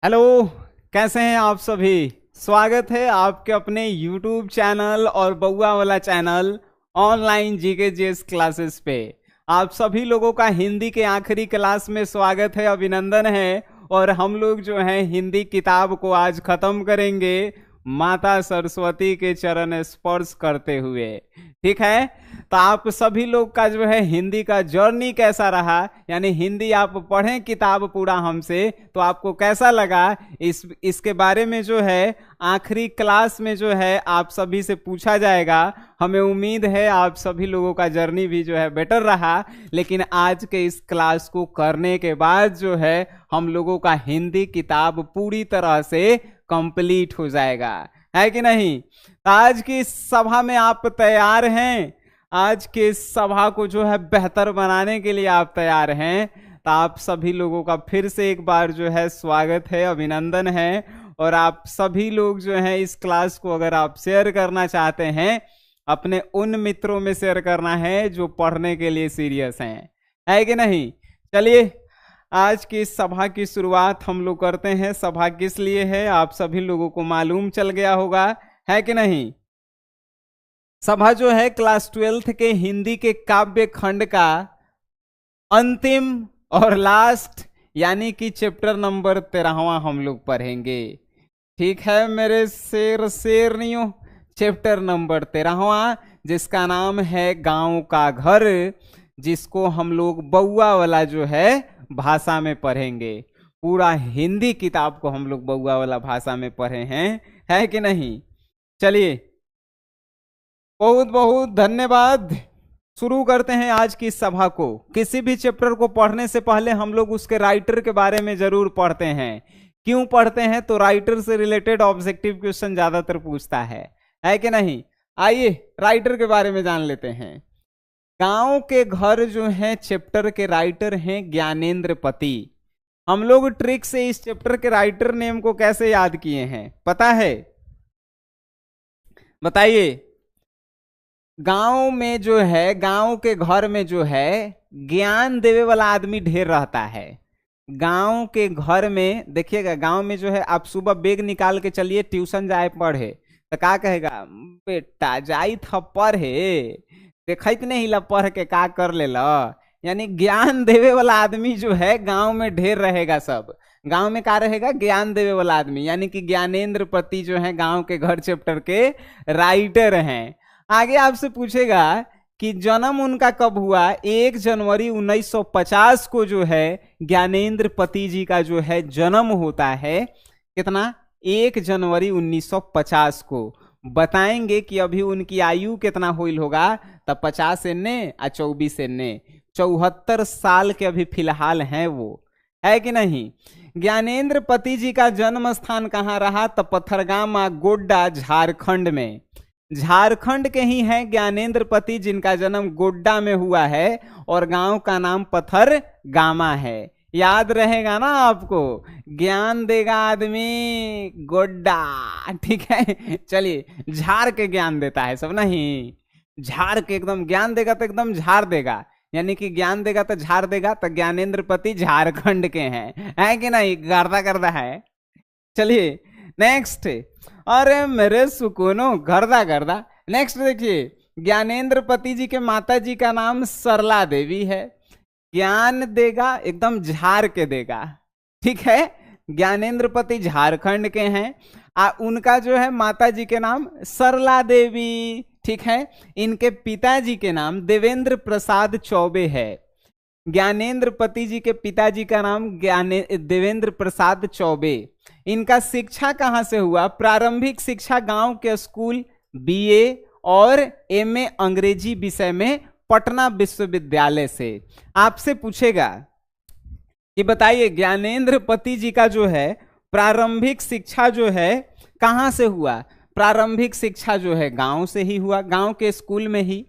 Hello. कैसे हैं आप सभी। स्वागत है आपके अपने YouTube चैनल और बउआ वाला channel online GK GS classes पे। आप सभी लोगों का हिंदी के आखिरी क्लास में स्वागत है, अभिनंदन है। और हम लोग जो हैं हिंदी किताब को आज खत्म करेंगे माता सरस्वती के चरण स्पर्श करते हुए। ठीक है, तो आप सभी लोग का जो है हिंदी का जर्नी कैसा रहा, यानी हिंदी आप पढ़ें किताब पूरा हमसे, तो आपको कैसा लगा इसके बारे में जो है आखिरी क्लास में जो है आप सभी से पूछा जाएगा। हमें उम्मीद है आप सभी लोगों का जर्नी भी जो है बेटर रहा, लेकिन आज के इस क्लास को करने के बाद जो है हम लोगों का हिंदी किताब पूरी तरह से कंप्लीट हो जाएगा, है कि नहीं। आज की इस सभा में आप तैयार हैं? आज के इस सभा को जो है बेहतर बनाने के लिए आप तैयार हैं? तो आप सभी लोगों का फिर से एक बार जो है स्वागत है, अभिनंदन है। और आप सभी लोग जो हैं इस क्लास को अगर आप शेयर करना चाहते हैं, अपने उन मित्रों में शेयर करना है जो पढ़ने के लिए सीरियस हैं, है कि नहीं। चलिए आज की सभा की शुरुआत हम लोग करते हैं। सभा किस लिए है आप सभी लोगों को मालूम चल गया होगा, है कि नहीं। सभा जो है क्लास 12th के हिंदी के काव्य खंड का अंतिम और लास्ट यानी कि चैप्टर नंबर 13वां हम लोग पढ़ेंगे। ठीक है मेरे शेरनियों, चैप्टर नंबर 13वां जिसका नाम है गांव का घर, जिसको हम लोग बउआ वाला जो है भाषा में पढ़ेंगे। पूरा हिंदी किताब को हम लोग बउआ वाला भाषा में पढ़े हैं, है कि नहीं। चलिए बहुत बहुत धन्यवाद। शुरू करते हैं आज की सभा को। किसी भी चैप्टर को पढ़ने से पहले हम लोग उसके राइटर के बारे में जरूर पढ़ते हैं। क्यों पढ़ते हैं? तो राइटर से रिलेटेड ऑब्जेक्टिव क्वेश्चन ज्यादातर पूछता है कि नहीं। आइए राइटर के बारे में जान लेते हैं। गांव के घर जो है चैप्टर के राइटर हैं ज्ञानेंद्र पति। हम लोग ट्रिक से इस चैप्टर के राइटर नेम को कैसे याद किए हैं पता है? बताइए। गांव में जो है, गांव के घर में जो है ज्ञान देवे वाला आदमी ढेर रहता है। गांव के घर में देखिएगा, गांव में जो है आप सुबह बैग निकाल के चलिए ट्यूशन जाए पढ़े, तो क्या कहेगा? बेटा जाई था पढ़े, देखत नहीं ला पढ़ के का कर ले ला। यानी ज्ञान देवे वाला आदमी जो है गांव में ढेर रहेगा। सब गांव में क्या रहेगा? ज्ञान देवे वाला आदमी, यानी कि ज्ञानेंद्र पति जो है गांव के घर चैप्टर के राइटर हैं। आगे आपसे पूछेगा कि जन्म उनका कब हुआ। 1 जनवरी 1950 को जो है ज्ञानेंद्र पति जी का जो है जन्म होता है। कितना? 1 जनवरी 1950 को। बताएंगे कि अभी उनकी आयु कितना हुई होगा, तब 50 एने और 24 एने 74 साल के अभी फिलहाल हैं वो, है कि नहीं। ज्ञानेंद्र पति जी का जन्म स्थान कहाँ रहा? तब पथरगामा गोड्डा झारखंड में। झारखंड के ही हैं ज्ञानेंद्र पति जिनका जन्म गोड्डा में हुआ है, और गांव का नाम पथरगामा है। याद रहेगा ना आपको। ज्ञान देगा आदमी गोड्डा, ठीक है। चलिए झाड़ के ज्ञान देता है सब, नहीं झाड़ के एकदम ज्ञान देगा तो एकदम झाड़ देगा, यानी कि ज्ञान देगा तो झाड़ देगा। तो ज्ञानेंद्र पति झारखंड के हैं, है कि नहीं। गर्दा गर्दा है। चलिए नेक्स्ट। अरे मेरे सुकूनो गर्दा गर्दा। नेक्स्ट देखिए, ज्ञानेंद्र पति जी के माता जी का नाम सरला देवी है। ज्ञान देगा एकदम झाड़ के देगा, ठीक है। ज्ञानेंद्र पति झारखंड के हैं। उनका जो है माता जी के नाम सरला देवी, ठीक है। इनके पिताजी के नाम देवेंद्र प्रसाद चौबे है। ज्ञानेंद्र पति जी के पिताजी का नाम देवेंद्र प्रसाद चौबे। इनका शिक्षा कहाँ से हुआ? प्रारंभिक शिक्षा गांव के स्कूल बीए और एमए अंग्रेजी विषय में पटना विश्वविद्यालय से। आपसे पूछेगा कि बताइए ज्ञानेंद्र पति जी का जो है प्रारंभिक शिक्षा जो है कहाँ से हुआ? प्रारंभिक शिक्षा जो है गांव से ही हुआ, गांव के स्कूल में ही।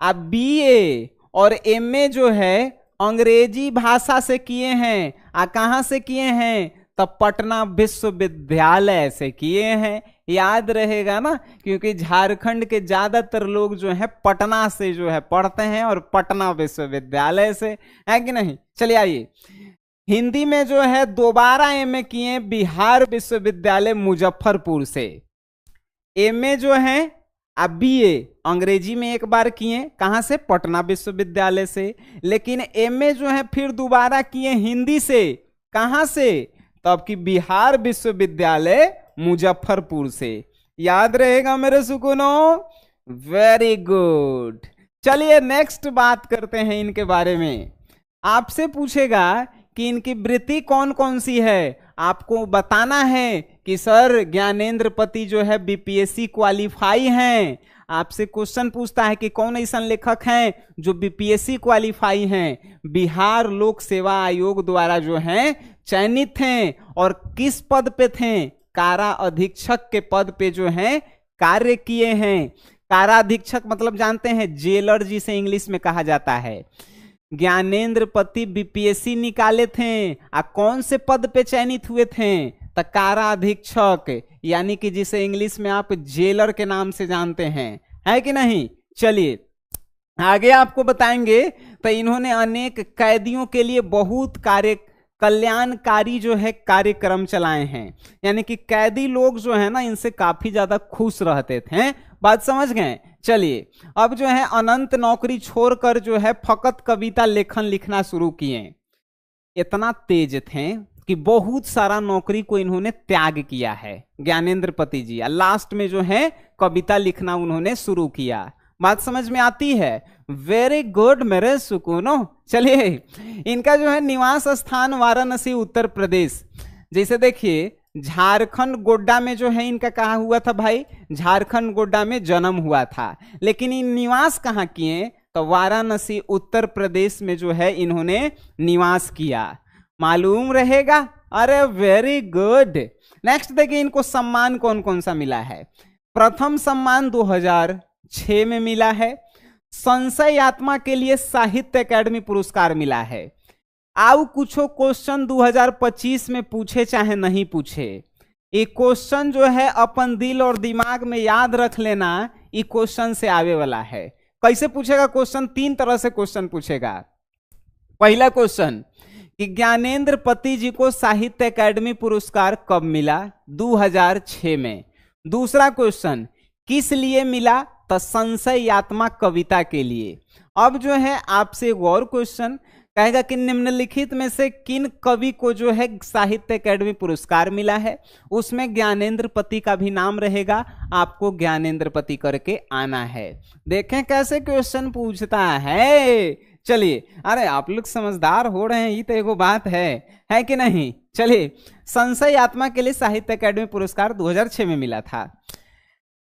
अब बीए और एमए जो है अंग्रेजी भाषा से किए हैं। कहाँ से किए हैं? तब पटना विश्वविद्यालय से किए हैं। याद रहेगा ना, क्योंकि झारखंड के ज्यादातर लोग जो है पटना से जो है पढ़ते हैं और पटना विश्वविद्यालय से, है कि नहीं। चलिए आइए, हिंदी में जो है दोबारा एमए किए बिहार विश्वविद्यालय मुजफ्फरपुर से। एमए जो है अब बीए अंग्रेजी में एक बार किए, कहां से? पटना विश्वविद्यालय से। लेकिन एमए जो है फिर दोबारा किए हिंदी से, कहां से? तब कि बिहार विश्वविद्यालय मुजफ्फरपुर से। याद रहेगा मेरे सुकूनों? Very good. चलिए नेक्स्ट बात करते हैं इनके बारे में। आपसे पूछेगा कि इनकी वृत्ति कौन कौन सी है, आपको बताना है कि सर ज्ञानेंद्रपति जो है बीपीएससी क्वालिफाई हैं। आपसे क्वेश्चन पूछता है कि कौन ऐसा लेखक हैं जो बीपीएससी क्वालिफाई हैं, बिहार लोक सेवा आयोग द्वारा जो हैं चयनित हैं, और किस पद पे थे? कारा अधीक्षक के पद पे जो हैं कार्य किए हैं। कारा अधीक्षक मतलब जानते हैं, जेलर जिसे इंग्लिश में कहा जाता है। ज्ञानेंद्रपति बीपीएससी निकाले थे, कौन से पद पे चयनित हुए थे? तो कारा अधीक्षक, यानी कि जिसे इंग्लिश में आप जेलर के नाम से जानते हैं, है कि नहीं? चलिए आगे आपको बताएंगे। तो इन्होंने अनेक कैदियों के लिए बहुत कल्याणकारी जो है कार्यक्रम चलाए हैं, यानी कि कैदी लोग जो है ना इनसे काफी ज्यादा खुश रहते थे। बात समझ गए? चलिए अब जो है अनंत नौकरी छोड़कर जो है फकत कविता लेखन लिखना शुरू किए। इतना तेज थे कि बहुत सारा नौकरी को इन्होंने त्याग किया है ज्ञानेंद्रपति जी, लास्ट में जो है कविता लिखना उन्होंने शुरू किया। बात समझ में आती है? वेरी गुड मेरे सुकूनो। चलिए इनका जो है निवास स्थान वाराणसी उत्तर प्रदेश। जैसे देखिए झारखंड गोड्डा में जो है इनका कहा हुआ था भाई, झारखंड गोड्डा में जन्म हुआ था, लेकिन इन निवास कहाँ किए? तो वाराणसी उत्तर प्रदेश में जो है इन्होंने निवास किया। मालूम रहेगा? अरे वेरी गुड। नेक्स्ट देखिए इनको सम्मान कौन कौन सा मिला है। प्रथम सम्मान 2006 में मिला है। संशय आत्मा के लिए साहित्य अकादमी पुरस्कार मिला है। आओ कुछ क्वेश्चन 2025 में पूछे चाहे नहीं पूछे, ये क्वेश्चन जो है अपन दिल और दिमाग में याद रख लेना, ये क्वेश्चन से आवे वाला है। कैसे पूछेगा क्वेश्चन? 3 तरह से क्वेश्चन पूछेगा। पहला क्वेश्चन कि ज्ञानेंद्रपति जी को साहित्य अकादमी पुरस्कार कब मिला? 2006 में। दूसरा क्वेश्चन किस लिए मिला? तो संशय आत्मा कविता के लिए। अब जो है आपसे एक और क्वेश्चन कहेगा कि निम्नलिखित में से किन कवि को जो है साहित्य अकादमी पुरस्कार मिला है? उसमें ज्ञानेंद्रपति का भी नाम रहेगा, आपको ज्ञानेंद्रपति करके आना है। देखें कैसे क्वेश्चन पूछता है। चलिए अरे आप लोग समझदार हो रहे हैं, ये तो एगो बात है कि नहीं? चलिए संशय आत्मा के लिए साहित्य अकादमी पुरस्कार 2006 में मिला था।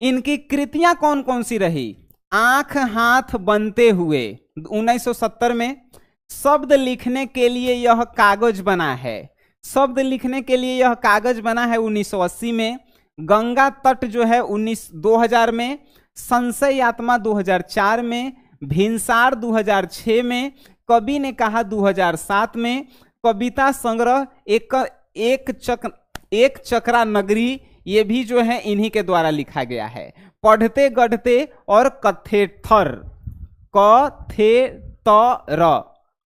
इनकी कृतियां कौन कौन सी रही? आंख हाथ बनते हुए 1970 में। शब्द लिखने के लिए यह कागज बना है, शब्द लिखने के लिए यह कागज बना है 1980 में। गंगा तट जो है 2000 में। संशय आत्मा 2004 में। भिनसार 2006 में। कवि ने कहा 2007 में। कविता संग्रह एक चक्रा नगरी, ये भी जो है इन्हीं के द्वारा लिखा गया है। पढ़ते गढ़ते और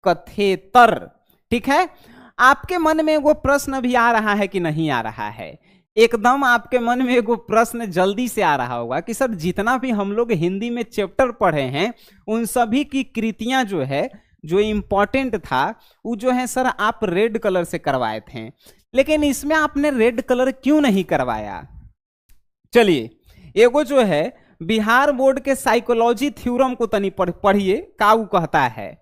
कथेतर, ठीक है। आपके मन में वो प्रश्न भी आ रहा है कि नहीं आ रहा है? एकदम आपके मन में वो प्रश्न जल्दी से आ रहा होगा कि सर जितना भी हम लोग हिंदी में चैप्टर पढ़े हैं उन सभी की कृतियां जो है, जो इंपॉर्टेंट था वो जो है सर आप रेड कलर से करवाए थे, लेकिन इसमें आपने रेड कलर क्यों नहीं करवाया? चलिए एगो जो है बिहार बोर्ड के साइकोलॉजी थ्योरम को तनी पढ़िए। का वो कहता है?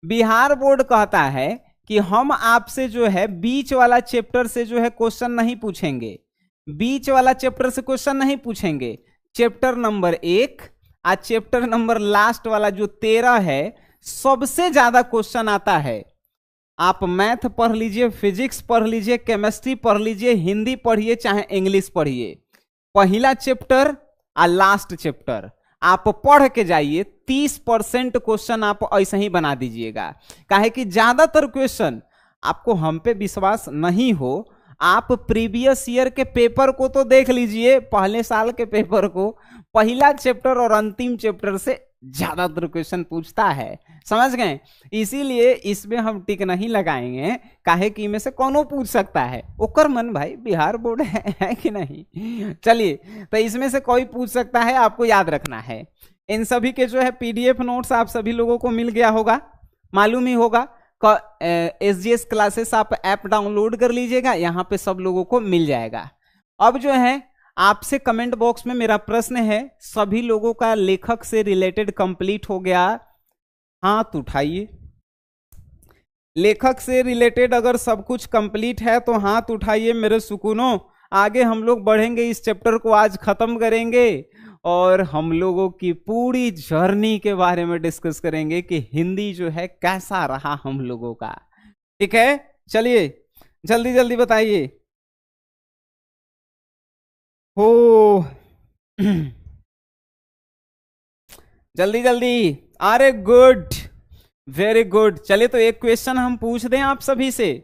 बिहार बोर्ड कहता है कि हम आपसे जो है बीच वाला चैप्टर से जो है क्वेश्चन नहीं पूछेंगे, बीच वाला चैप्टर से क्वेश्चन नहीं पूछेंगे। चैप्टर नंबर 1 और चैप्टर नंबर लास्ट वाला जो 13 है, सबसे ज्यादा क्वेश्चन आता है। आप मैथ पढ़ लीजिए, फिजिक्स पढ़ लीजिए, केमिस्ट्री पढ़ लीजिए, हिंदी पढ़िए चाहे इंग्लिश पढ़िए, पहला चैप्टर और लास्ट चैप्टर आप पढ़ के जाइए। 30% क्वेश्चन आप ऐसे ही बना दीजिएगा। काहे कि ज्यादातर क्वेश्चन आपको हम पे विश्वास नहीं हो, आप प्रीवियस ईयर के पेपर को तो देख लीजिए, पहले साल के पेपर को, पहला चैप्टर और अंतिम चैप्टर से ज्यादातर क्वेश्चन पूछता है, समझ गए। इसीलिए इसमें हम टिक नहीं लगाएंगे, काहे कि में से कौनो पूछ सकता है, ओकर मन भाई बिहार बोर्ड है कि नहीं। चलिए, तो इसमें से कोई पूछ सकता है, आपको याद रखना है। इन सभी के जो है पीडीएफ नोट्स आप सभी लोगों को मिल गया होगा, मालूम ही होगा। SGS क्लासेस आप ऐप डाउनलोड कर लीजिएगा, यहाँ पे सब लोगों को मिल जाएगा। अब जो है आपसे कमेंट बॉक्स में मेरा प्रश्न है, सभी लोगों का लेखक से रिलेटेड कंप्लीट हो गया? हाथ उठाइए। लेखक से रिलेटेड अगर सब कुछ कंप्लीट है तो हाथ उठाइए मेरे सुकूनों। आगे हम लोग बढ़ेंगे, इस चैप्टर को आज खत्म करेंगे और हम लोगों की पूरी जर्नी के बारे में डिस्कस करेंगे कि हिंदी जो है कैसा रहा हम लोगों का। ठीक है, चलिए जल्दी जल्दी बताइए। हो जल्दी जल्दी, अरे गुड, वेरी गुड। चलिए तो एक क्वेश्चन हम पूछ दें आप सभी से,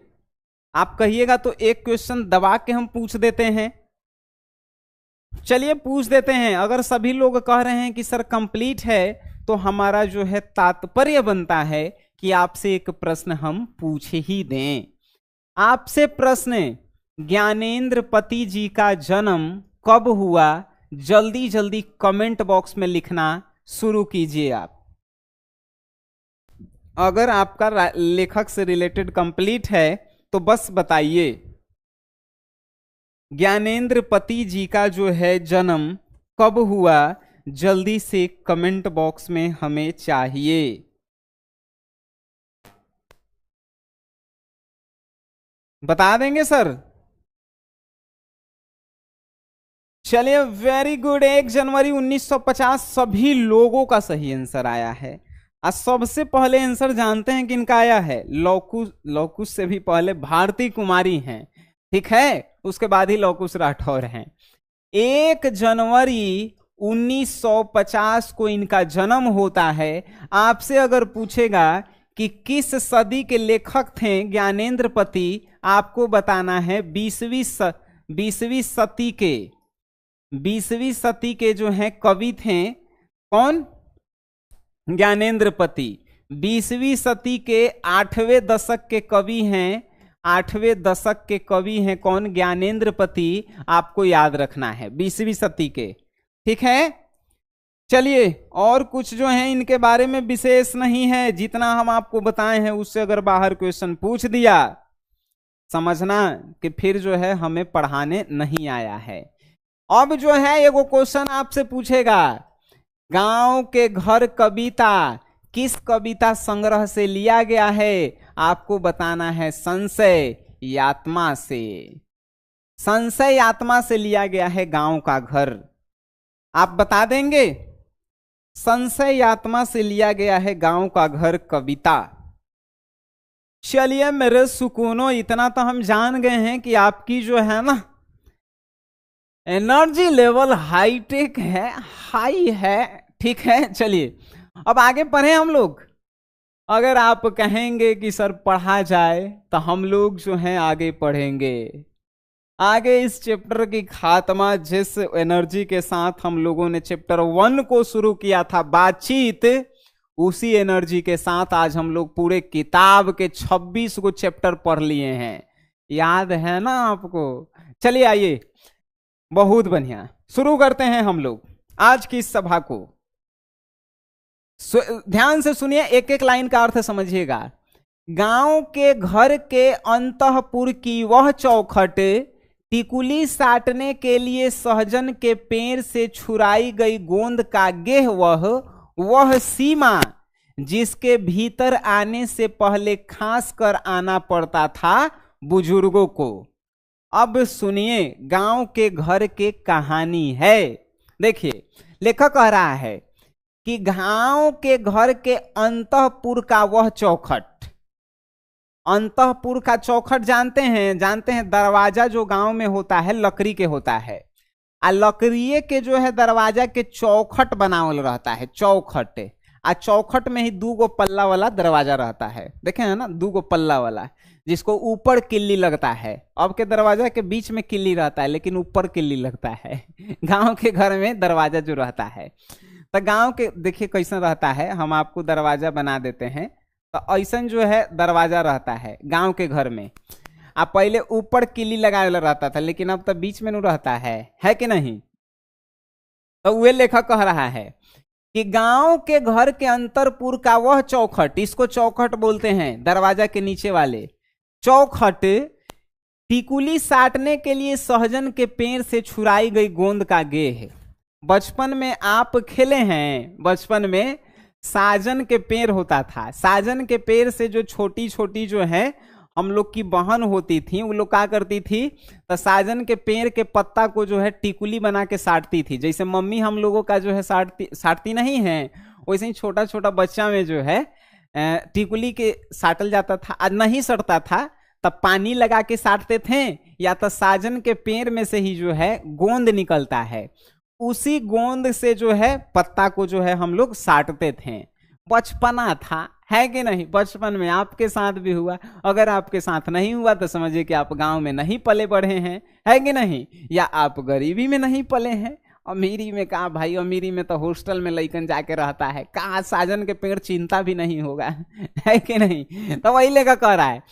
आप कहिएगा तो एक क्वेश्चन दबा के हम पूछ देते हैं। चलिए पूछ देते हैं। अगर सभी लोग कह रहे हैं कि सर कंप्लीट है, तो हमारा जो है तात्पर्य बनता है कि आपसे एक प्रश्न हम पूछ ही दें। आपसे प्रश्न, ज्ञानेंद्र पति जी का जन्म कब हुआ? जल्दी जल्दी कमेंट बॉक्स में लिखना शुरू कीजिए आप। अगर आपका लेखक से रिलेटेड कंप्लीट है तो बस बताइए, ज्ञानेंद्र पति जी का जो है जन्म कब हुआ? जल्दी से कमेंट बॉक्स में हमें चाहिए। बता देंगे सर? चलिए वेरी गुड, 1 जनवरी 1950 सभी लोगों का सही आंसर आया है। आज सबसे पहले आंसर जानते हैं किनका आया है? लौकुश से भी पहले भारती कुमारी हैं, ठीक है, उसके बाद ही लौकुश राठौर हैं। 1 जनवरी 1950 को इनका जन्म होता है। आपसे अगर पूछेगा कि किस सदी के लेखक थे ज्ञानेंद्र पति, आपको बताना है 20वीं सदी के, 20वीं सदी के जो हैं कवि थे। कौन? ज्ञानेंद्र पति 20वीं सदी के 8वें दशक के कवि हैं। 8वें दशक के कवि हैं कौन? ज्ञानेंद्र पति। आपको याद रखना है 20वीं सदी के, ठीक है। चलिए, और कुछ जो है इनके बारे में विशेष नहीं है, जितना हम आपको बताए हैं उससे अगर बाहर क्वेश्चन पूछ दिया, समझना कि फिर जो है हमें पढ़ाने नहीं आया है। अब जो है एगो क्वेश्चन आपसे पूछेगा, गांव के घर कविता किस कविता संग्रह से लिया गया है? आपको बताना है संशय यात्मा से। संशय यात्मा से लिया गया है गांव का घर। आप बता देंगे? संशय यात्मा से लिया गया है गांव का घर कविता। चलिए मेरे सुकूनों, इतना तो हम जान गए हैं कि आपकी जो है ना एनर्जी लेवल हाईटेक है, हाई है, ठीक है। चलिए अब आगे पढ़े हम लोग। अगर आप कहेंगे कि सर पढ़ा जाए तो हम लोग जो हैं आगे पढ़ेंगे। आगे इस चैप्टर की खात्मा जिस एनर्जी के साथ हम लोगों ने चैप्टर 1 को शुरू किया था बातचीत, उसी एनर्जी के साथ आज हम लोग पूरे किताब के 26 को चैप्टर पढ़ लिए हैं। याद है ना आपको? चलिए आइए, बहुत बढ़िया, शुरू करते हैं हम लोग आज की इस सभा को। ध्यान से सुनिए, एक एक लाइन का अर्थ समझिएगा। गांव के घर के अंतःपुर की वह चौखट, टिकुली साटने के लिए सहजन के पेड़ से छुराई गई गोंद का गेह, वह सीमा जिसके भीतर आने से पहले खास कर आना पड़ता था बुजुर्गों को। अब सुनिए, गांव के घर के कहानी है। देखिए लेखक कह रहा है कि गांव के घर के अंतःपुर का वह चौखट। अंतःपुर का चौखट जानते हैं दरवाजा जो गांव में होता है लकड़ी के होता है, आ लकड़िए के जो है दरवाजा के चौखट बनावल रहता है, चौखट। आ चौखट में ही 2 गो पल्ला वाला दरवाजा रहता है, देखे हैं ना, 2 गो पल्ला वाला, जिसको ऊपर किल्ली लगता है। अब के दरवाजा के बीच में किल्ली रहता है लेकिन ऊपर किल्ली लगता है। गांव के घर में दरवाजा जो रहता है, तो गांव के देखिए कैसा रहता है, हम आपको दरवाजा बना देते हैं। तो ऐसा जो है दरवाजा रहता है गांव के घर में। आप पहले ऊपर किली लगाया रहता था, लेकिन अब तो बीच में नहीं रहता है कि नहीं। तो वे लेखक कह रहा है कि गांव के घर के अंतरपुर का वह चौखट, इसको चौखट बोलते हैं, दरवाजा के नीचे वाले चौखट, टिकुली साटने के लिए सहजन के पेड़ से छुड़ाई गई गोंद का गेह है। बचपन में आप खेले हैं, बचपन में साजन के पेड़ होता था, साजन के पेड़ से जो छोटी छोटी जो है हम लोग की बहन होती थी, वो लोग क्या करती थी, तो साजन के पेड़ के पत्ता को जो है टिकुली बना के साटती थी। जैसे मम्मी हम लोगों का जो है साटती नहीं है, वैसे ही छोटा छोटा बच्चा में जो है टिकुली के साटल जाता था। आज नहीं सटता था तब पानी लगा के साटते थे, या तो साजन के पेड़ में से ही जो है गोंद निकलता है, उसी गोंद से जो है पत्ता को जो है हम लोग साटते थे। बचपना था, है कि नहीं। बचपन में आपके साथ भी हुआ, अगर आपके साथ नहीं हुआ तो समझिए कि आप गांव में नहीं पले बढ़े हैं, है कि नहीं, या आप गरीबी में नहीं पले हैं। अमीरी में कहा भाई, अमीरी में तो हॉस्टल में लइकन जाके रहता है, कहा साजन के पेड़ चिंता भी नहीं होगा, है कि नहीं। तो वही लेकर कह रहा है,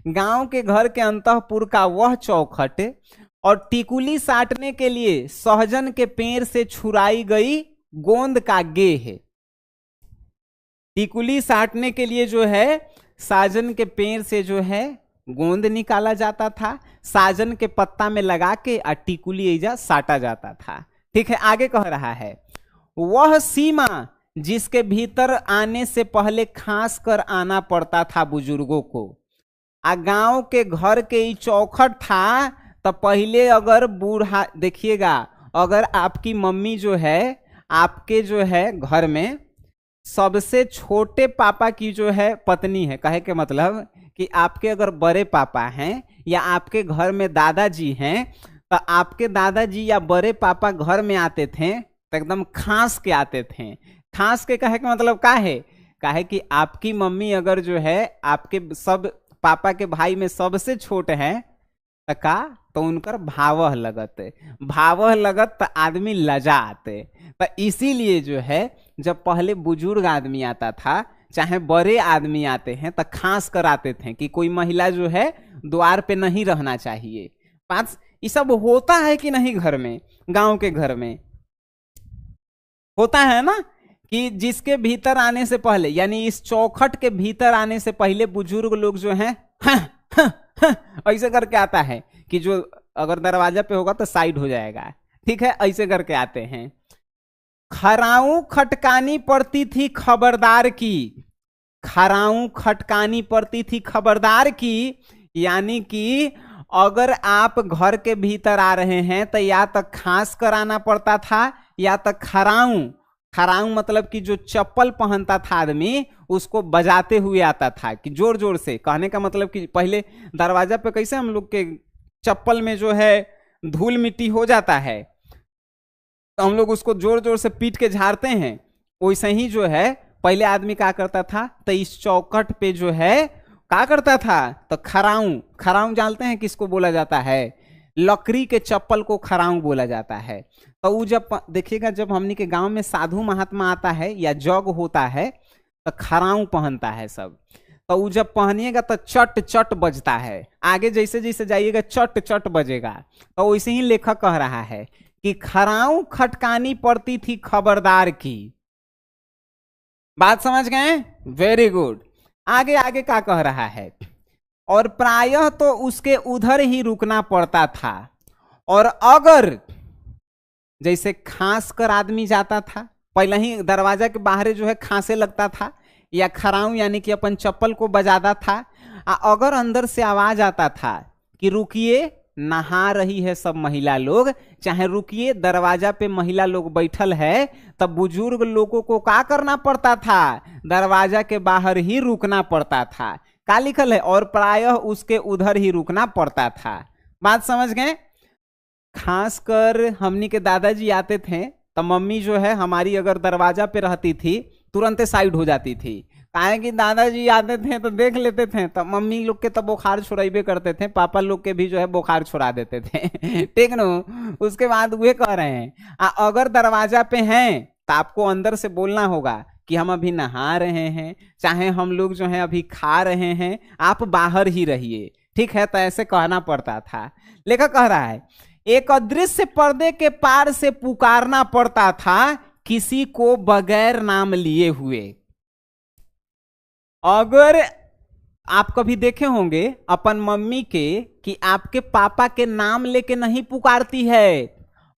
गांव के घर के अंतःपुर का वह चौखट और टिकुली साटने के लिए सहजन के पेड़ से छुड़ाई गई गोंद का गेह। टिकुली साटने के लिए जो है साजन के पेड़ से जो है गोंद निकाला जाता था, साजन के पत्ता में लगा के और टिकुली ऐजा साटा जाता था। ठीक है, आगे कह रहा है, वह सीमा जिसके भीतर आने से पहले खास कर आना पड़ता था बुजुर्गों को। आ गांव के घर के ही चौखट था, तो पहले अगर बूढ़ा, देखिएगा, अगर आपकी मम्मी जो है आपके जो है घर में सबसे छोटे पापा की जो है पत्नी है, कहे के मतलब कि आपके अगर बड़े पापा हैं या आपके घर में दादाजी हैं, तो आपके दादाजी या बड़े पापा घर में आते थे तो एकदम खास के आते थे। खास के कहे के मतलब का है, कहे कि आपकी मम्मी अगर जो है आपके सब पापा के भाई में सबसे छोटे हैं तो का, तो उनकर भावह लगत तो आदमी लजाते। तो इसीलिए जो है जब पहले बुजुर्ग आदमी आता था, चाहे बड़े आदमी आते हैं, तो खास कराते थे कि कोई महिला जो है द्वार पे नहीं रहना चाहिए। बात ये सब होता है कि नहीं, घर में, गांव के घर में होता है ना, कि जिसके भीतर आने से पहले, यानी इस चौखट के भीतर आने से पहले बुजुर्ग लोग जो हैं ऐसे करके आता है कि जो अगर दरवाजा पे होगा तो साइड हो जाएगा। ठीक है, ऐसे करके आते हैं। खराऊ खटकानी पड़ती थी खबरदार की, खराऊ खटकानी पड़ती थी खबरदार की, यानी कि अगर आप घर के भीतर आ रहे हैं तो या तो खास कराना पड़ता था, या तो खराऊ, खराऊ मतलब कि जो चप्पल पहनता था आदमी उसको बजाते हुए आता था, कि जोर जोर से। कहने का मतलब कि पहले दरवाजा पे कैसे हम लोग के चप्पल में जो है धूल मिट्टी हो जाता है, तो हम लोग उसको जोर जोर से पीट के झाड़ते हैं, वैसे ही जो है पहले आदमी क्या करता था, तो इस चौखट पे जो है क्या करता था, तो खराऊ, खराऊ जानते हैं किसको बोला जाता है, लकड़ी के चप्पल को खराऊ बोला जाता है। तो वो जब देखिएगा, जब हमनी के गांव में साधु महात्मा आता है या जग होता है तो खराऊ पहनता है सब, तो वो जब पहनिएगा तो चट चट बजता है, आगे जैसे जैसे जाइएगा चट चट बजेगा। तो वैसे ही लेखक कह रहा है कि खराऊ खटकानी पड़ती थी खबरदार की। बात समझ गए, वेरी गुड। आगे आगे क्या कह रहा है, और प्रायः तो उसके उधर ही रुकना पड़ता था, और अगर जैसे खास कर आदमी जाता था, पहले ही दरवाजा के बाहर जो है खांसे लगता था, या खराऊ यानी कि अपन चप्पल को बजाता था, अगर अंदर से आवाज आता था कि रुकिए नहा रही है सब महिला लोग, चाहे रुकिए दरवाजा पे महिला लोग बैठल है, तब बुजुर्ग लोगों को क्या करना पड़ता था, दरवाजा के बाहर ही रुकना पड़ता था। क्या लिखल है, और प्रायः उसके उधर ही रुकना पड़ता था। बात समझ गए। खासकर हमनी के दादाजी आते थे तो मम्मी जो है हमारी अगर दरवाजा पे रहती थी तुरंत साइड हो जाती थी, काहे कि दादाजी आते थे तो देख लेते थे, तो मम्मी लोग के तो बुखार छुड़ाइबे करते थे, पापा लोग के भी जो है बुखार छुड़ा देते थे ठीक न। उसके बाद वे कह रहे हैं अगर दरवाजा पे हैं तो आपको अंदर से बोलना होगा कि हम अभी नहा रहे हैं, चाहे हम लोग जो है अभी खा रहे हैं, आप बाहर ही रहिए, ठीक है। तो ऐसे कहना पड़ता था। लेखक कह रहा है एक अदृश्य पर्दे के पार से पुकारना पड़ता था किसी को बगैर नाम लिए हुए। अगर आप कभी देखे होंगे अपन मम्मी के कि आपके पापा के नाम लेके नहीं पुकारती है,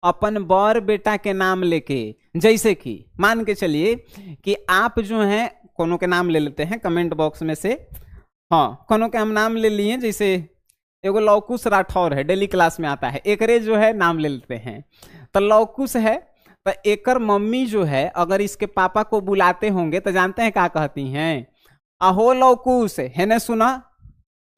अपन बर बेटा के नाम लेके। जैसे कि मान के चलिए कि आप जो हैं कोनो के नाम ले लेते हैं कमेंट बॉक्स में से, हाँ कोनो के हम नाम ले लिए, जैसे एगो लौकुश राठौर है, डेली क्लास में आता है, एकरे जो है नाम ले लेते हैं। तो लौकुश है, तो एकर मम्मी जो है अगर इसके पापा को बुलाते होंगे तो जानते हैं क्या कहती हैं, अहो लौकुश है ने सुना।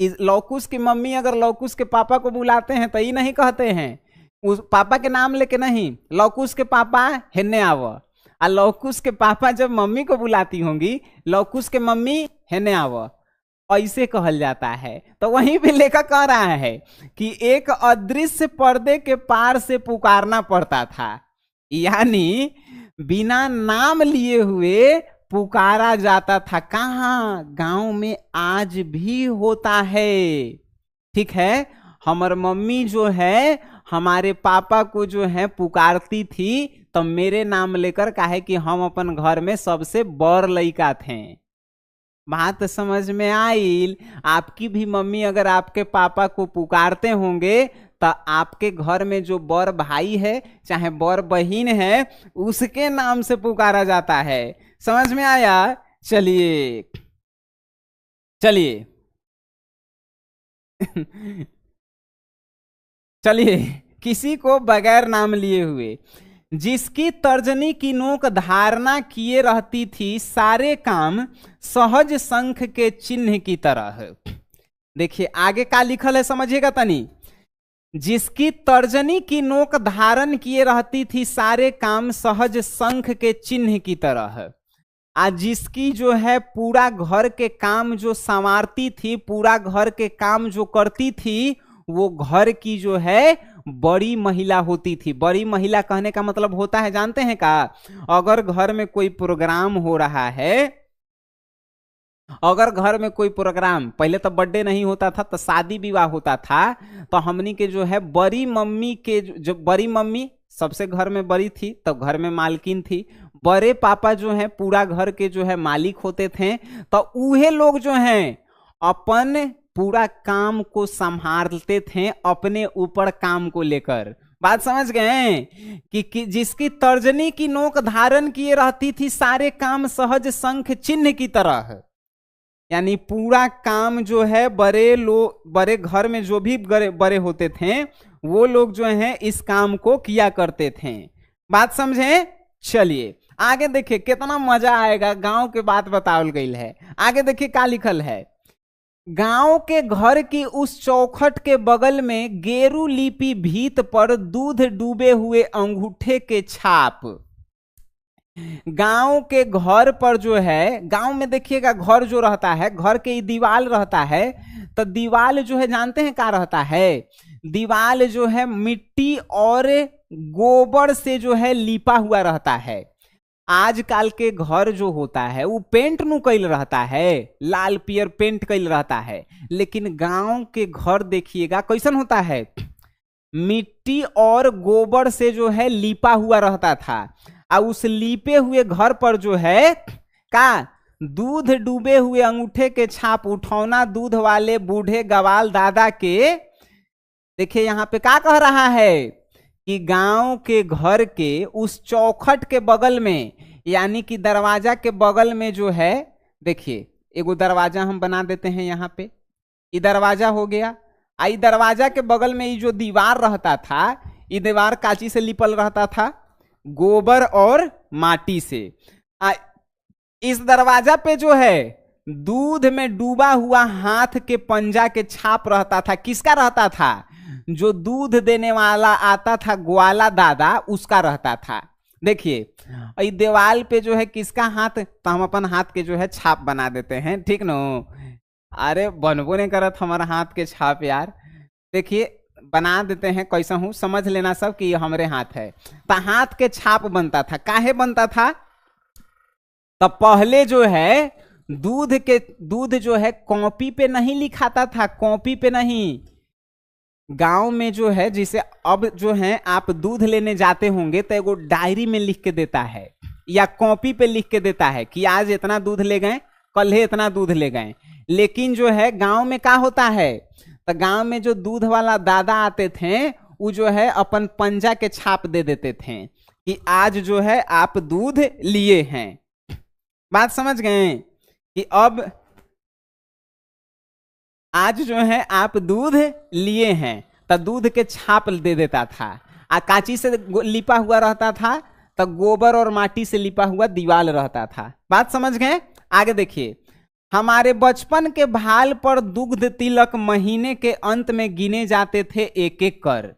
लौकुश की मम्मी अगर लौकुश के पापा को बुलाते हैं तो ये नहीं कहते हैं उस पापा के नाम लेके नहीं, लौकुश के पापा हेने आव। और लौकुश के पापा जब मम्मी को बुलाती होंगी, लौकुश के मम्मी हेने आव, ऐसे कहल जाता है। तो वहीं पे लेखक कह रहा है कि एक अदृश्य पर्दे के पार से पुकारना पड़ता था, यानी बिना नाम लिए हुए पुकारा जाता था। कहाँ? गांव में आज भी होता है, ठीक है। हमार मम्मी जो है हमारे पापा को जो है पुकारती थी तो मेरे नाम लेकर, काहे कि हम अपन घर में सबसे बड़ लड़का थे। बात समझ में आइल? आपकी भी मम्मी अगर आपके पापा को पुकारते होंगे तो आपके घर में जो बड़ भाई है चाहे बड़ बहन है उसके नाम से पुकारा जाता है। समझ में आया? चलिए चलिए चलिए, किसी को बगैर नाम लिए हुए, जिसकी तर्जनी की नोक धारणा किए रहती थी सारे काम सहज शंख के चिन्ह की तरह। देखिए आगे का लिखल है, समझिएगा तनी। जिसकी तर्जनी की नोक धारण किए रहती थी सारे काम सहज शंख के चिन्ह की तरह। आज जिसकी जो है पूरा घर के काम जो संवारती थी, पूरा घर के काम जो करती थी, वो घर की जो है बड़ी महिला होती थी। बड़ी महिला कहने का मतलब होता है, जानते हैं का? अगर घर में कोई प्रोग्राम हो रहा है, अगर घर में कोई प्रोग्राम, पहले तो बर्थडे नहीं होता था तो शादी विवाह होता था, तो हमनी के जो है बड़ी मम्मी के जो बड़ी मम्मी सबसे घर में बड़ी थी, तो घर में मालकिन थी। बड़े पापा जो है पूरा घर के जो है मालिक होते थे। तो उहे लोग जो हैं अपन पूरा काम को संभालते थे अपने ऊपर काम को लेकर। बात समझ गए कि जिसकी तर्जनी की नोक धारण किए रहती थी सारे काम सहज शंख चिन्ह की तरह, यानी पूरा काम जो है बड़े घर में जो भी बड़े होते थे वो लोग जो हैं इस काम को किया करते थे। बात समझे? चलिए आगे देखिए कितना मजा आएगा, गांव के बात बतावल गई है। आगे देखिए क्या लिखल है। गांव के घर की उस चौखट के बगल में गेरू लिपि भीत पर दूध डूबे हुए अंगूठे के छाप। गांव के घर पर जो है, गांव में देखिएगा घर जो रहता है, घर के दीवाल रहता है, तो दीवाल जो है जानते हैं क्या रहता है? दीवाल जो है मिट्टी और गोबर से जो है लिपा हुआ रहता है। आजकल के घर जो होता है वो पेंट नु कैल रहता है, लाल पियर पेंट कैल रहता है, लेकिन गांव के घर देखिएगा कैसन होता है, मिट्टी और गोबर से जो है लिपा हुआ रहता था। और उस लिपे हुए घर पर जो है का दूध डूबे हुए अंगूठे के छाप, उठौना दूध वाले बूढ़े गवाल दादा के। देखिए यहाँ पे क्या कह रहा है कि गांव के घर के उस चौखट के बगल में, यानी कि दरवाजा के बगल में जो है, देखिए एगो दरवाजा हम बना देते हैं यहाँ पे, ये दरवाजा हो गया। आई दरवाजा के बगल में ये जो दीवार रहता था, ये दीवार कांची से लिपल रहता था, गोबर और माटी से। इस दरवाजा पे जो है दूध में डूबा हुआ हाथ के पंजा के छाप रहता था। किसका रहता था? जो दूध देने वाला आता था ग्वाला दादा, उसका रहता था। देखिए दीवाल पे जो है किसका हाथ, तो हम अपन हाथ के जो है छाप बना देते हैं, ठीक न? अरे बनबो नहीं करत हमारा हाथ के छाप यार। देखिए बना देते हैं, कैसा हूं समझ लेना सब कि ये हमारे हाथ है। तो हाथ के छाप बनता था, काहे बनता था? तो पहले जो है दूध जो है कॉपी पे नहीं लिखाता था, कॉपी पे नहीं। गांव में जो है, जिसे अब जो है आप दूध लेने जाते होंगे तो एगो डायरी में लिख के देता है या कॉपी पे लिख के देता है कि आज इतना दूध ले गए, कल है इतना दूध ले गए। लेकिन जो है गांव में क्या होता है, तो गांव में जो दूध वाला दादा आते थे वो जो है अपन पंजा के छाप दे देते थे कि आज जो है आप दूध लिए हैं। बात समझ गए कि अब आज जो है आप दूध लिए हैं, तो दूध के छाप दे देता था। आ कांची से लिपा हुआ रहता था, तो गोबर और माटी से लिपा हुआ दीवार रहता था। बात समझ गए? आगे देखिए, हमारे बचपन के भाल पर दुग्ध तिलक महीने के अंत में गिने जाते थे एक एक कर।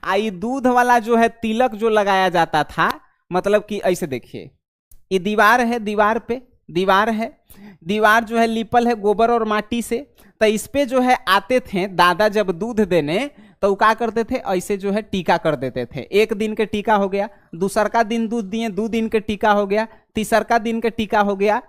आई दूध वाला जो है तिलक जो लगाया जाता था, मतलब कि ऐसे देखिए, ये दीवार है, दीवार पे दीवार है, दीवार जो है लिपल है गोबर और माटी से। तो इस पे जो है आते थे दादा जब दूध देने, तो वो क्या करते थे, ऐसे जो है टीका कर देते थे। एक दिन के टीका हो गया, दूसर का दिन दूध दिए 2 दिन के टीका हो गया, तीसर का दिन के टीका हो गया।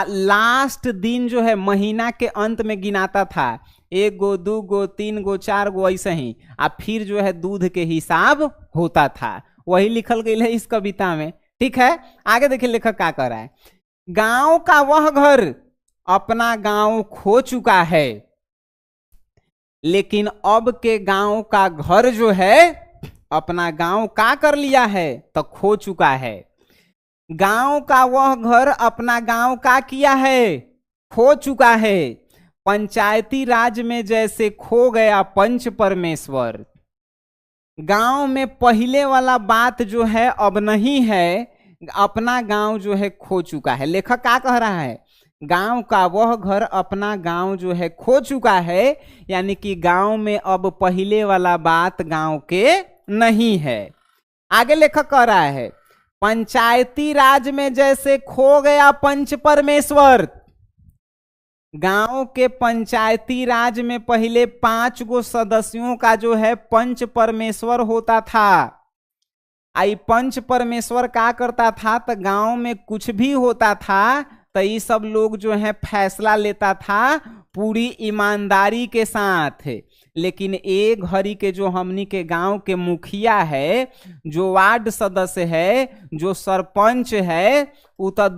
लास्ट दिन जो है महीना के अंत में गिनाता था, 1 गो 2 गो 3 गो 4 गो ऐसे ही। फिर जो है दूध के हिसाब होता था। वही लिखल गई है इस कविता में। ठीक है, आगे देखिए लेखक क्या कर रहा है। गांव का वह घर अपना गांव खो चुका है, लेकिन अब के गांव का घर जो है अपना गांव का कर लिया है, तो खो चुका है। गांव का वह घर अपना गांव का किया है, खो चुका है। पंचायती राज में जैसे खो गया पंच परमेश्वर। गांव में पहले वाला बात जो है अब नहीं है, अपना गांव जो है खो चुका है। लेखक क्या कह रहा है, गांव का वह घर अपना गांव जो है खो चुका है, यानी कि गांव में अब पहले वाला बात गांव के नहीं है। आगे लेखक कह रहा है, पंचायती राज में जैसे खो गया पंच परमेश्वर। गांव के पंचायती राज में पहले 5 गो सदस्यों का जो है पंच परमेश्वर होता था। आई पंच परमेश्वर क्या करता था, तो गांव में कुछ भी होता था तो ये सब लोग जो है फैसला लेता था पूरी ईमानदारी के साथ। लेकिन एक घड़ी के जो हमनी के गांव के मुखिया है, जो वार्ड सदस्य है, जो सरपंच है, वो तो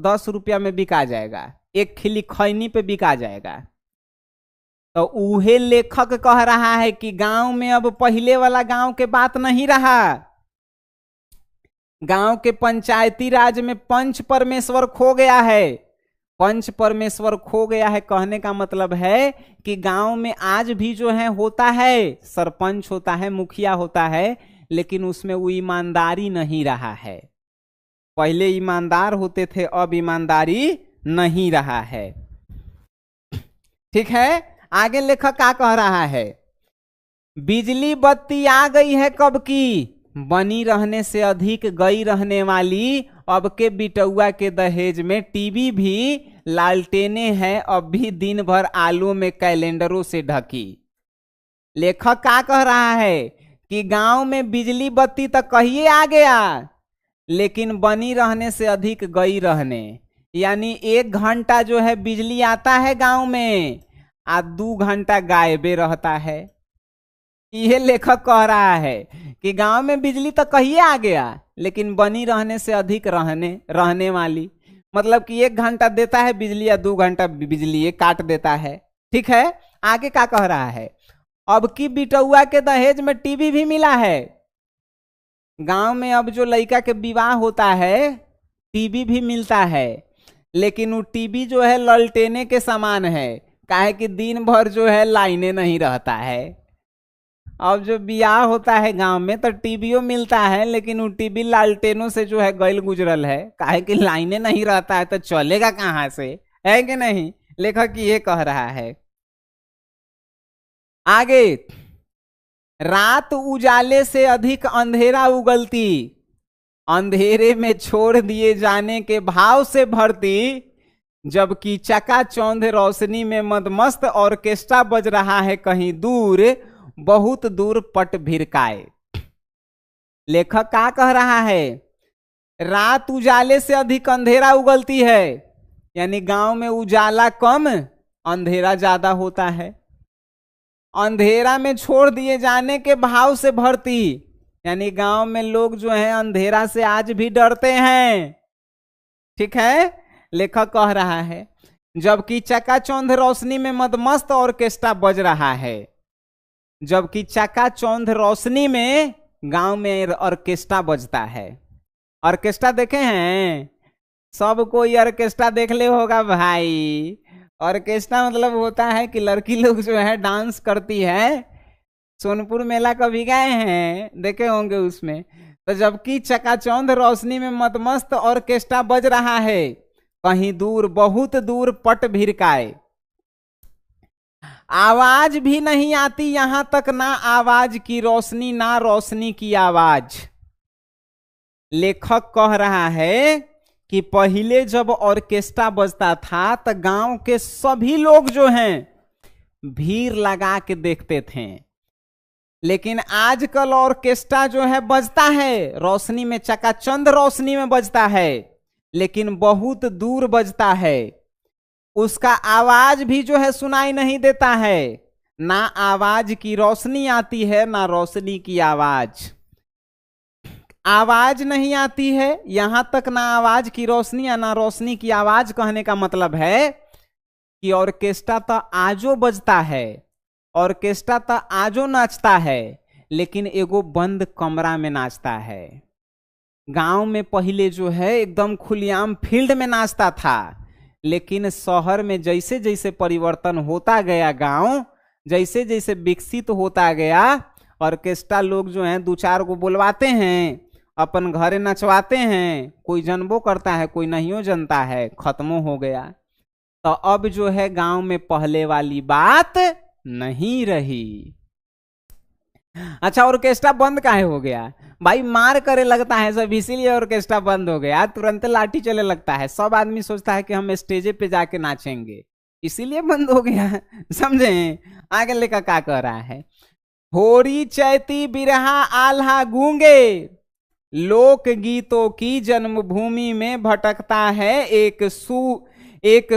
10 रुपया में बिका जाएगा, एक खिली खैनी पे बिका जाएगा। तो उहे लेखक कह रहा है कि गांव में अब पहले वाला गांव के बात नहीं रहा। गांव के पंचायती राज में पंच परमेश्वर खो गया है। पंच परमेश्वर खो गया है कहने का मतलब है कि गांव में आज भी जो है होता है, सरपंच होता है, मुखिया होता है, लेकिन उसमें वो ईमानदारी नहीं रहा है। पहले ईमानदार होते थे, अब ईमानदारी नहीं रहा है। ठीक है, आगे लेखक क्या कह रहा है, बिजली बत्ती आ गई है कब की, बनी रहने से अधिक गई रहने वाली। अब के बिटौआ के दहेज में टीवी भी लालटेने हैं, अब भी दिन भर आलू में कैलेंडरों से ढकी। लेखक क्या कह रहा है कि गांव में बिजली बत्ती तो कहिए आ गया, लेकिन बनी रहने से अधिक गई रहने, यानी 1 घंटा जो है बिजली आता है गांव में, 2 घंटा गायबे रहता है। यह लेखक कह रहा है कि गांव में बिजली तो कहिए आ गया, लेकिन बनी रहने से अधिक रहने वाली, मतलब कि 1 घंटा देता है बिजली या 2 घंटा बिजली काट देता है। ठीक है, आगे क्या कह रहा है, अब की बिटौआ के दहेज में टीवी भी मिला है। गांव में अब जो लड़का के विवाह होता है टीवी भी मिलता है, लेकिन वो टीवी जो है ललटेने के समान है, काहे कि दिन भर जो है लाइने नहीं रहता है। अब जो ब्याह होता है गांव में तो टीवीओ मिलता है, लेकिन वो टीवी लालटेनों से जो है गैल गुजरल है, काहे कि लाइने नहीं रहता है तो चलेगा कहां से, है कि नहीं। लेखक ये कह रहा है। आगे, रात उजाले से अधिक अंधेरा उगलती, अंधेरे में छोड़ दिए जाने के भाव से भरती, जबकि चकाचौंध रोशनी में मदमस्त ऑर्केस्ट्रा बज रहा है कहीं दूर, बहुत दूर पट भिरकाए। लेखक क्या कह रहा है? रात उजाले से अधिक अंधेरा उगलती है, यानी गांव में उजाला कम अंधेरा ज्यादा होता है। अंधेरा में छोड़ दिए जाने के भाव से भरती, यानी गांव में लोग जो हैं अंधेरा से आज भी डरते हैं। ठीक है, लेखक कह रहा है जबकि चकाचौंध रोशनी में मदमस्त ऑर्केस्ट्रा बज रहा है। जबकि चकाचौंध रोशनी में गांव में ऑर्केस्ट्रा बजता है। ऑर्केस्ट्रा देखे हैं? सब कोई ऑर्केस्ट्रा देख ले होगा भाई। ऑर्केस्ट्रा मतलब होता है कि लड़की लोग जो है डांस करती है। सोनपुर मेला कभी गए हैं? देखे होंगे उसमें। तो जबकि चकाचौंध रोशनी में मदमस्त ऑर्केस्ट्रा बज रहा है, कहीं दूर बहुत दूर पट भिरकाए। आवाज भी नहीं आती यहां तक, ना आवाज की रोशनी ना रोशनी की आवाज। लेखक कह रहा है कि पहले जब ऑर्केस्ट्रा बजता था तो गांव के सभी लोग जो हैं भीड़ लगा के देखते थे। लेकिन आजकल ऑर्केस्ट्रा जो है बजता है रोशनी में, चकाचंद रोशनी में बजता है, लेकिन बहुत दूर बजता है। उसका आवाज भी जो है सुनाई नहीं देता है। ना आवाज की रोशनी आती है ना रोशनी की आवाज। आवाज नहीं आती है यहां तक, ना आवाज की रोशनी या ना रोशनी की आवाज। कहने का मतलब है कि ऑर्केस्ट्रा तो आजो बजता है, ऑर्केस्ट्रा तो आजो नाचता है, लेकिन एगो बंद कमरा में नाचता है। गांव में पहले जो है एकदम खुलेआम फील्ड में नाचता था, लेकिन शहर में जैसे जैसे परिवर्तन होता गया, गांव जैसे जैसे विकसित होता गया, ऑर्केस्ट्रा लोग जो हैं दो चार को बुलवाते हैं, अपन घरे नचवाते हैं, कोई जनबो करता है कोई नहीं जनता है, खत्म हो गया। तो अब जो है गांव में पहले वाली बात नहीं रही। अच्छा, ऑर्केस्ट्रा बंद काहे हो गया भाई? मार करे लगता है सब, इसीलिए ऑर्केस्ट्रा बंद हो गया। तुरंत लाठी चले लगता है, सब आदमी सोचता है कि हम स्टेजे पे जाके नाचेंगे, इसीलिए बंद हो गया। समझे? आगे लेकर क्या कह रहा है? होरी चैती बिरहा आल्हा गूंगे, लोक गीतों की जन्मभूमि में भटकता है एक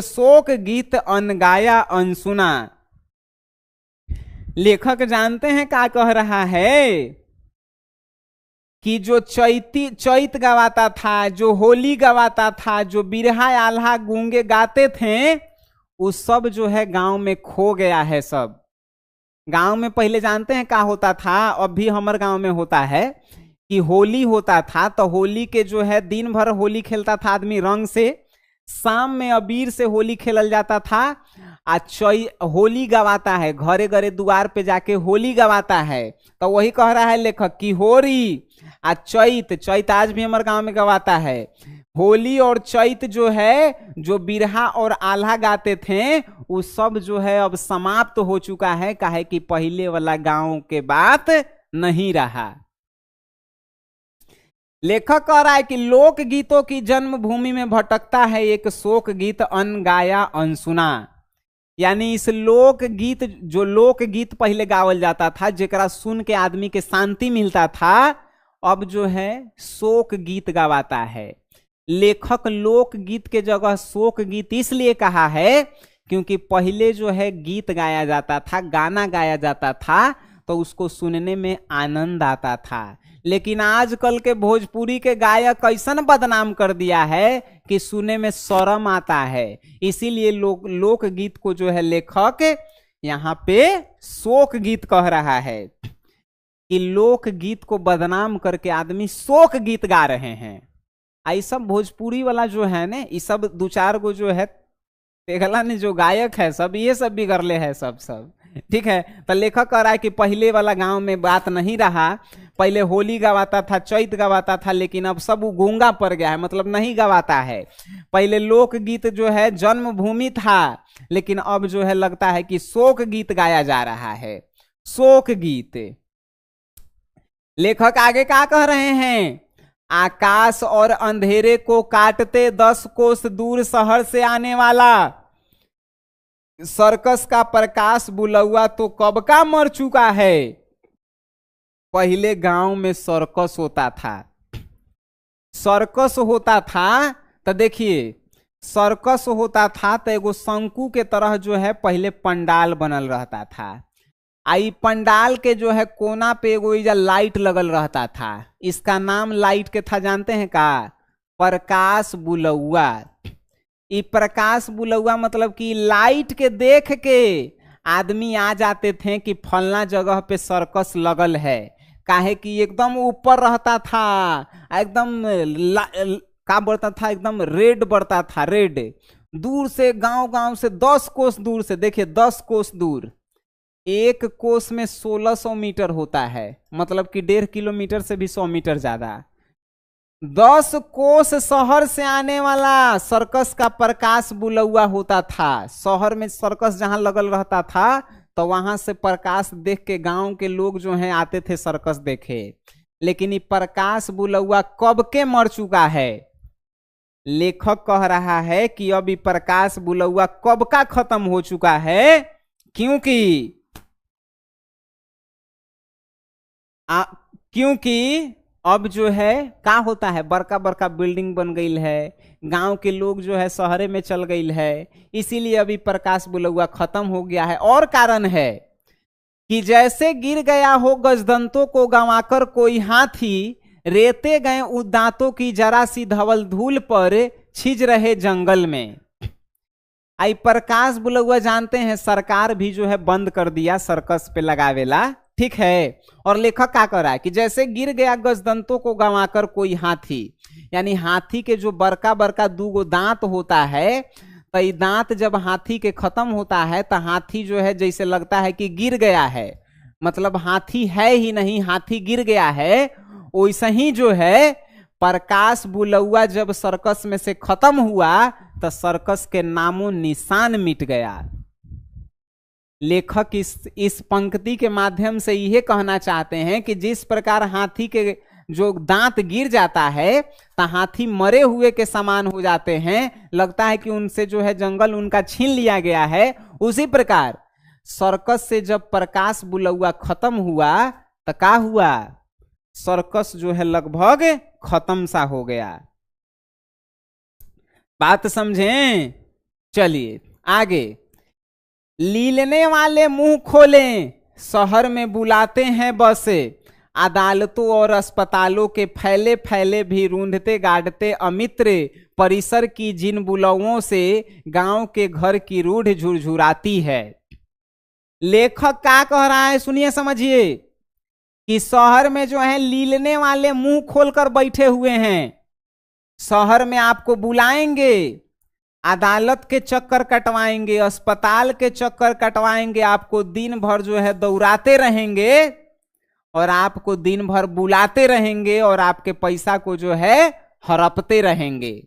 शोक गीत अनगाया अनसुना। लेखक जानते हैं क्या कह रहा है? कि जो चैत गवाता था, जो होली गवाता था, जो बिरहा आल्हा गूंगे गाते थे, वो सब जो है गांव में खो गया है। सब गांव में पहले जानते हैं क्या होता था, अब भी हमारे गांव में होता है कि होली होता था तो होली के जो है दिन भर होली खेलता था आदमी रंग से, शाम में अबीर से होली खेलल जाता था। होली गवाता है, घरे घरे द्वार पे जाके होली गवाता है। तो वही कह रहा है लेखक कि होरी चैत आज भी हमारे गांव में गवाता है। होली और चैत जो है, जो बिरहा और आल्हा गाते थे, वो सब जो है अब समाप्त हो चुका है। काहे कि पहले वाला गांव के बात नहीं रहा। लेखक कह रहा है कि लोक गीतों की जन्मभूमि में भटकता है एक शोक गीत अनगाया अनसुना। यानी इस लोक गीत, जो लोक गीत पहले गावल जाता था, जेकरा सुन के आदमी के शांति मिलता था, अब जो है शोक गीत गवाता है। लेखक लोक गीत के जगह शोक गीत इसलिए कहा है क्योंकि पहले जो है गीत गाया जाता था, गाना गाया जाता था, तो उसको सुनने में आनंद आता था। लेकिन आजकल के भोजपुरी के गायक ऐसा बदनाम कर दिया है कि सुने में शर्म आता है। इसीलिए लोक गीत को जो है लेखक यहाँ पे शोक गीत कह रहा है कि लोक गीत को बदनाम करके आदमी शोक गीत गा रहे हैं। आई सब भोजपुरी वाला जो है ना, ये सब दो चार को जो है तेगला ने जो गायक है सब, ये सब बिगड़ले है सब। ठीक है, तो लेखक कह रहा है कि पहले वाला गांव में बात नहीं रहा। पहले होली गवाता था, चैत गवाता था, लेकिन अब सब गूंगा पड़ गया है, मतलब नहीं गवाता है। पहले लोक गीत जो है जन्मभूमि था, लेकिन अब जो है लगता है कि शोक गीत गाया जा रहा है, शोक गीत। लेखक आगे क्या कह रहे हैं? आकाश और अंधेरे को काटते 10 कोस दूर शहर से आने वाला सर्कस का प्रकाश बुलौआ तो कब का मर चुका है। पहले गांव में सर्कस होता था। सर्कस होता था तो देखिए, सर्कस होता था तो एगो शंकु के तरह जो है पहले पंडाल बनल रहता था। आई पंडाल के जो है कोना पे एगो इजा लाइट लगल रहता था। इसका नाम लाइट के था, जानते हैं का? प्रकाश बुलौआ। ई प्रकाश बुलौआ मतलब कि लाइट के देख के आदमी आ जाते थे कि फलना जगह पे सर्कस लगल है। काहे कि एकदम ऊपर रहता था, एकदम का बढ़ता था, एकदम रेड बढ़ता था, रेड। दूर से, गांव गांव से 10 कोस दूर से, देखिए 10 कोस दूर, एक कोस में 1600 मीटर होता है, मतलब कि 1.5 किलोमीटर से भी 100 मीटर ज्यादा। 10 कोस शहर से आने वाला सर्कस का प्रकाश बुलौआ होता था। शहर में सर्कस जहां लगल रहता था तो वहां से प्रकाश देख के गांव के लोग जो हैं आते थे सर्कस देखे। लेकिन ये प्रकाश बुलौआ कब के मर चुका है? लेखक कह रहा है कि अब ये प्रकाश बुलौआ कब का खत्म हो चुका है, क्योंकि क्योंकि अब जो है का होता है, बड़का बड़का बिल्डिंग बन गई है, गांव के लोग जो है शहरे में चल गई है, इसीलिए अभी प्रकाश बुलौआ खत्म हो गया है। और कारण है कि जैसे गिर गया हो गजदंतों को गंवाकर कोई हाथी, रेते गए उस दांतों की जरा सी धवल धूल पर छिज रहे जंगल में। आई प्रकाश बुलौआ जानते हैं सरकार भी जो है बंद कर दिया सर्कस पे लगावेला, ठीक है। और लेखक क्या कर रहा है कि जैसे गिर गया गजदंतों को गंवाकर कोई हाथी, यानी हाथी के जो बड़का बड़का 2 दांत होता है, तो ये दांत जब हाथी के खत्म होता है तो हाथी जो है जैसे लगता है कि गिर गया है, मतलब हाथी है ही नहीं, हाथी गिर गया है। वैसे ही जो है प्रकाश बुलौआ जब सर्कस में से खत्म हुआ तो सर्कस के नामो निशान मिट गया। लेखक इस पंक्ति के माध्यम से यह कहना चाहते हैं कि जिस प्रकार हाथी के जो दांत गिर जाता है तो हाथी मरे हुए के समान हो जाते हैं, लगता है कि उनसे जो है जंगल उनका छीन लिया गया है, उसी प्रकार सर्कस से जब प्रकाश बुलौआ खत्म हुआ तो क्या हुआ, सर्कस जो है लगभग खत्म सा हो गया। बात समझें? चलिए आगे। लीलने वाले मुंह खोलें, शहर में बुलाते हैं बस, अदालतों और अस्पतालों के फैले फैले भी रूंढते गाड़ते अमित्र परिसर की जिन बुलौओं से गांव के घर की रूढ़ झुरझुराती है। लेखक क्या कह रहा है सुनिए समझिए, कि शहर में जो है लीलने वाले मुंह खोलकर बैठे हुए हैं। शहर में आपको बुलाएंगे, अदालत के चक्कर कटवाएंगे, अस्पताल के चक्कर कटवाएंगे, आपको दिन भर जो है दौड़ाते रहेंगे और आपको दिन भर बुलाते रहेंगे और आपके पैसा को जो है हड़पते रहेंगे।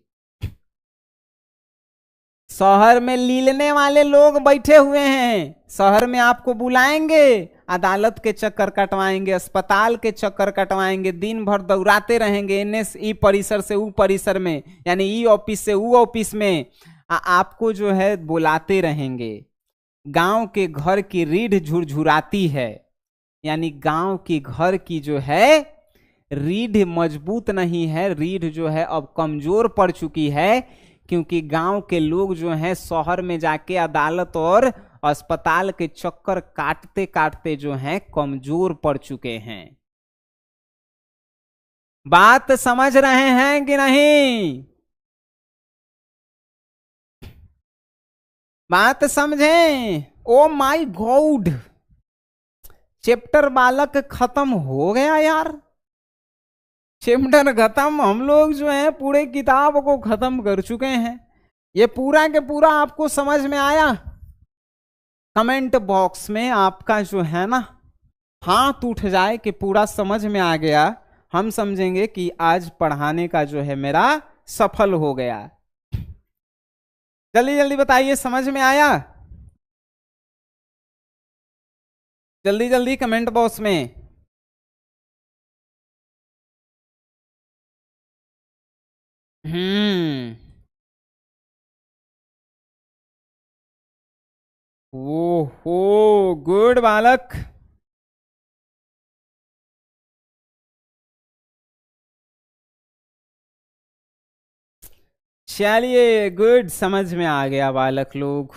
शहर में लीलने वाले लोग बैठे हुए हैं, शहर में आपको बुलाएंगे, अदालत के चक्कर कटवाएंगे, अस्पताल के चक्कर कटवाएंगे, दिन भर दौड़ाते रहेंगे, ई परिसर से ऊ परिसर में, यानी ई ऑफिस से ऊ ऑफिस में आपको जो है बुलाते रहेंगे। गांव के घर की रीढ़ झुरझुराती है, यानी गांव की घर की जो है रीढ़ मजबूत नहीं है, रीढ़ जो है अब कमजोर पड़ चुकी है, क्योंकि गांव के लोग जो हैं शहर में जाके अदालत और अस्पताल के चक्कर काटते काटते जो हैं कमजोर पड़ चुके हैं। बात समझ रहे हैं कि नहीं? बात समझें? ओ माय गॉड, चैप्टर बालक खत्म हो गया यार, चैप्टर खत्म। हम लोग जो है पूरे किताब को खत्म कर चुके हैं। ये पूरा के पूरा आपको समझ में आया? कमेंट बॉक्स में आपका जो है ना हाथ उठ जाए कि पूरा समझ में आ गया, हम समझेंगे कि आज पढ़ाने का जो है मेरा सफल हो गया। जल्दी जल्दी बताइए, समझ में आया? जल्दी जल्दी कमेंट बॉक्स में। ओहो गुड बालक। चलिए गुड, समझ में आ गया बालक लोग।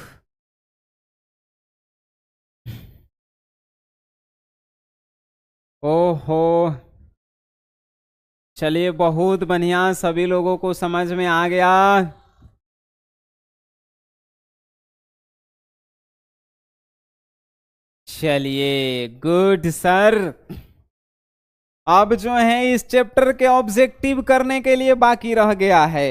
ओहो, चलिए बहुत बढ़िया, सभी लोगों को समझ में आ गया। चलिए गुड सर। अब जो है इस चैप्टर के ऑब्जेक्टिव करने के लिए बाकी रह गया है।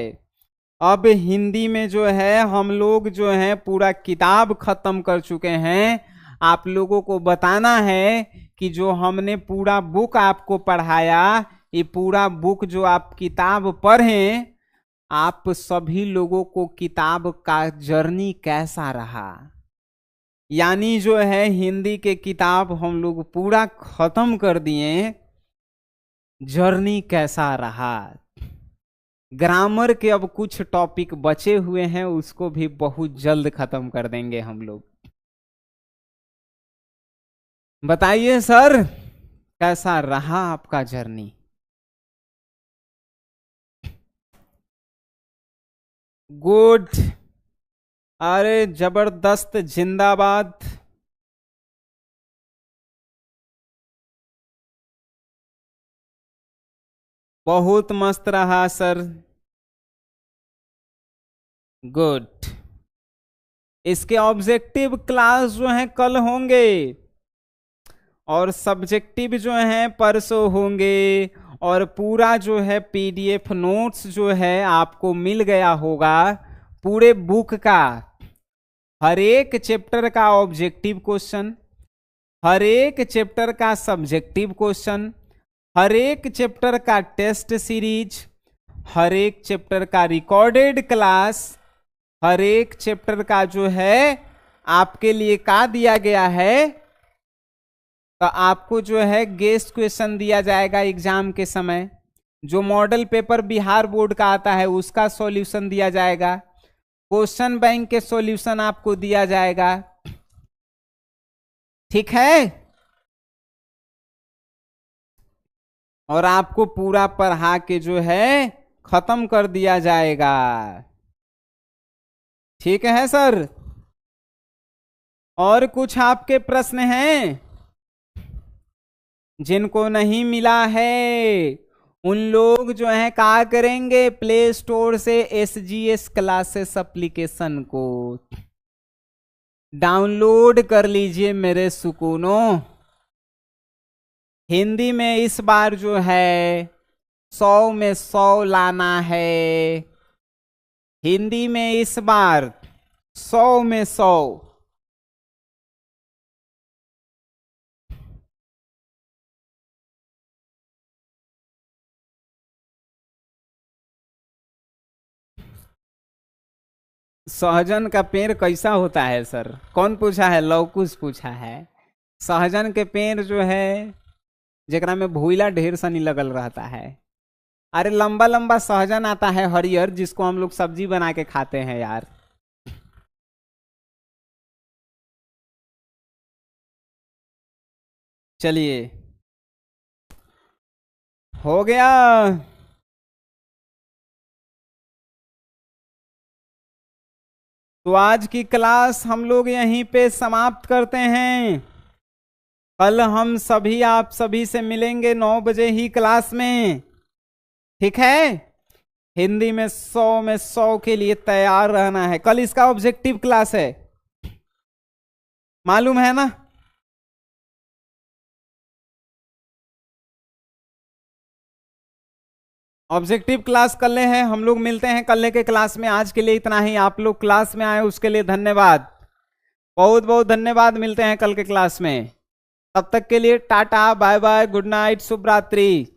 अब हिंदी में जो है हम लोग जो है पूरा किताब खत्म कर चुके हैं। आप लोगों को बताना है कि जो हमने पूरा बुक आपको पढ़ाया, ये पूरा बुक जो आप किताब पढ़ें, आप सभी लोगों को किताब का जर्नी कैसा रहा। यानी जो है हिंदी के किताब हम लोग पूरा खत्म कर दिए, जर्नी कैसा रहा। ग्रामर के अब कुछ टॉपिक बचे हुए हैं, उसको भी बहुत जल्द खत्म कर देंगे हम लोग। बताइए सर, कैसा रहा आपका जर्नी। गुड, अरे जबरदस्त, जिंदाबाद। बहुत मस्त रहा सर। गुड, इसके ऑब्जेक्टिव क्लास जो है कल होंगे और सब्जेक्टिव जो है परसों होंगे, और पूरा जो है पीडीएफ नोट्स जो है आपको मिल गया होगा पूरे बुक का। हर एक चैप्टर का ऑब्जेक्टिव क्वेश्चन, हर एक चैप्टर का सब्जेक्टिव क्वेश्चन, हर एक चैप्टर का टेस्ट सीरीज, हर एक चैप्टर का रिकॉर्डेड क्लास, हर एक चैप्टर का जो है आपके लिए का दिया गया है, तो आपको जो है गेस्ट क्वेश्चन दिया जाएगा एग्जाम के समय। जो मॉडल पेपर बिहार बोर्ड का आता है उसका सॉल्यूशन दिया जाएगा, क्वेश्चन बैंक के सॉल्यूशन आपको दिया जाएगा। ठीक है, और आपको पूरा पढ़ा के जो है खत्म कर दिया जाएगा। ठीक है सर, और कुछ आपके प्रश्न हैं? जिनको नहीं मिला है उन लोग जो है क्या करेंगे, प्ले स्टोर से SGS क्लासेस एप्लीकेशन को डाउनलोड कर लीजिए मेरे सुकूनों। हिंदी में इस बार जो है 100 में 100 लाना है। हिंदी में इस बार 100 में 100। सहजन का पेड़ कैसा होता है सर? कौन पूछा है? लवकुश पूछा है। सहजन के पेड़ जो है जेकरा में भूला ढेर सनी लगल रहता है। अरे लंबा लंबा सहजन आता है हरियर, जिसको हम लोग सब्जी बना के खाते हैं यार। चलिए, हो गया। तो आज की क्लास हम लोग यहीं पे समाप्त करते हैं। कल हम सभी आप सभी से मिलेंगे 9 बजे ही क्लास में। ठीक है, हिंदी में 100 में 100 के लिए तैयार रहना है। कल इसका ऑब्जेक्टिव क्लास है, मालूम है ना? ऑब्जेक्टिव क्लास कल है। हम लोग मिलते हैं कल के क्लास में। आज के लिए इतना ही। आप लोग क्लास में आए उसके लिए धन्यवाद, बहुत बहुत धन्यवाद। मिलते हैं कल के क्लास में। तब तक के लिए tata, bye bye, good night, शुभ रात्रि।